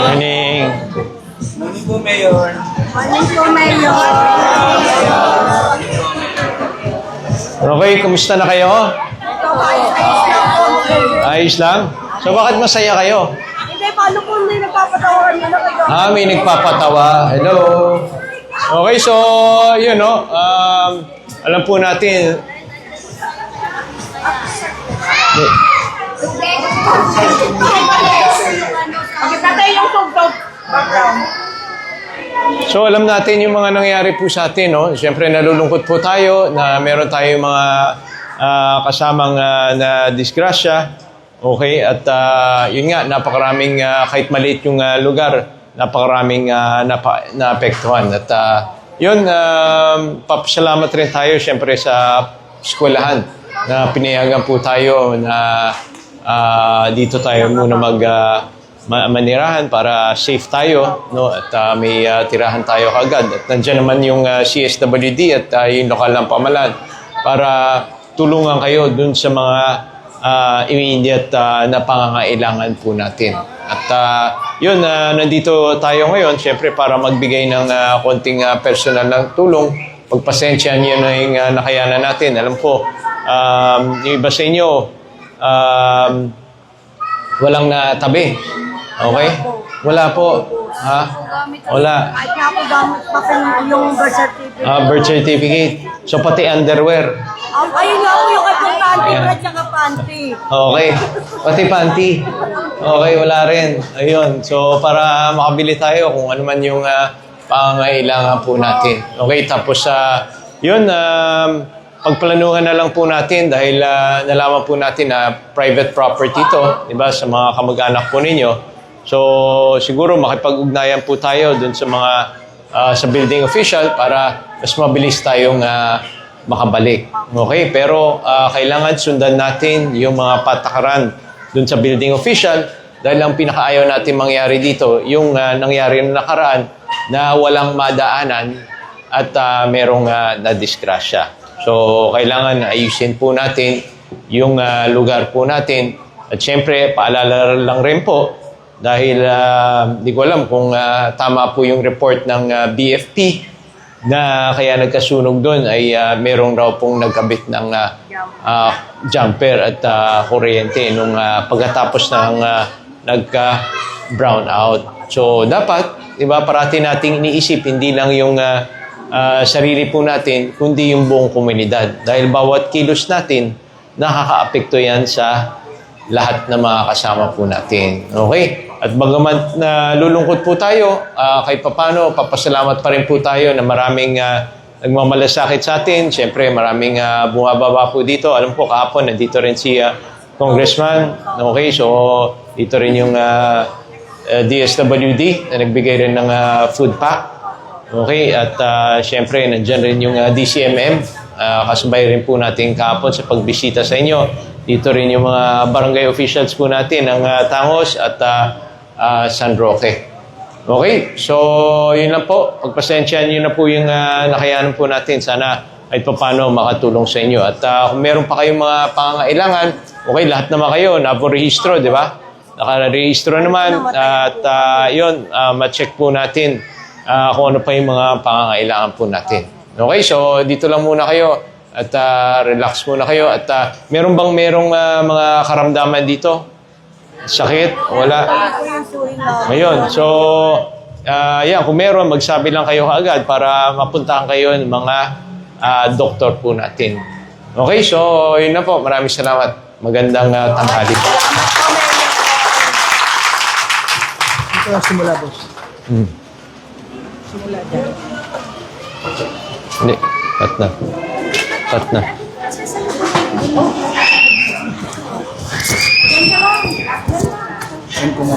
Morning. Morning po, Mayor. Morning po, Mayor. Okay, kumusta na kayo? Ito, ayos lang po. Ayos lang? So bakit masaya kayo? Hindi, paano po may nagpapatawaran mo na kayo? May nagpapatawa. Hello. Okay, so, yun, no? Alam po natin. Pakita tayo yung tugtog. Background. So, alam natin yung mga nangyari po sa atin, no? Siyempre, nalulungkot po tayo na meron tayong mga kasamang na disgrasya. Okay? At yun nga, napakaraming, kahit maliit yung lugar, napakaraming naapektuhan. At yun, papasalamat rin tayo, siyempre, sa eskwelahan na pinayagan po tayo na dito tayo muna manirahan para safe tayo, no? At may tirahan tayo kagad. At nandiyan naman yung CSWD at yung lokal ng pamahalaan para tulungan kayo dun sa mga immediate na pangangailangan po natin. At yun, nandito tayo ngayon, syempre para magbigay ng konting personal ng tulong. Pagpasensya niyo na yung nakayanan natin. Alam ko, yung iba sa inyo, walang natabi. Okay? Wala po. Ha? Wala. Kahit nga po gamit pa yung birth certificate. Birth certificate. So, pati underwear. Ayun nga po yung kay panty, at saka panty. Okay. Pati panty. Okay, wala rin. Ayun. So, para makabili tayo kung ano man yung pangangailangan po natin. Okay, tapos yun, pagplanuhan na lang po natin dahil nalaman po natin na private property to, di ba, sa mga kamag-anak po ninyo. So, siguro makipag-ugnayan po tayo dun sa mga sa building official para mas mabilis tayong makabalik. Okay? Pero kailangan sundan natin yung mga patakaran dun sa building official dahil ang pinakaayaw natin mangyari dito, yung nangyari na nakaraan na walang madaanan at merong nadisgrasya. So, kailangan ayusin po natin yung lugar po natin. At syempre, paalala lang rin po dahil di ko alam kung tama po yung report ng BFP na kaya nagkasunog doon ay merong raw pong nagkabit ng jumper at kuryente nung pagkatapos ng nagka-brown out. So, dapat, diba, parati nating iniisip, hindi lang yung sarili po natin, kundi yung buong komunidad. Dahil bawat kilos natin, nakaka-apekto yan sa lahat ng mga kasama po natin. Okay? At bagaman na lulungkot po tayo, kahit papano, papasalamat pa rin po tayo na maraming nagmamalasakit sa atin. Siyempre, maraming bumababa po dito. Alam ko, kahapon, nandito rin si Congressman. Okay? So, dito rin yung DSWD na nagbigay rin ng food pack. Okay? At siyempre, nandyan rin yung DCMM. Kasabay rin po natin kahapon sa pagbisita sa inyo. Dito rin yung mga barangay officials po natin ng Tangos at San Roque. Okay? So, yun lang po. Pagpasensyahan nyo na po yung nakayanan po natin. Sana kahit paano makatulong sa inyo. At kung meron pa kayong mga pangangailangan, okay, lahat naman kayo, napo-rehistro, di ba? Nakarehistro naman. At yun, ma-check po natin kung ano pa yung mga pangangailangan po natin. Okay? So, dito lang muna kayo. At relax muna kayo. At merong mga karamdaman dito? Sakit? Wala? Ngayon, so, yan, kung meron, magsabi lang kayo kaagad para mapuntahan kayo ng mga doktor po natin. Okay, so, yun na po. Maraming salamat. Magandang tanghali. Ito lang simula, boss. Simula dyan. Hindi. Cut na. Cut na. Ayun ko na.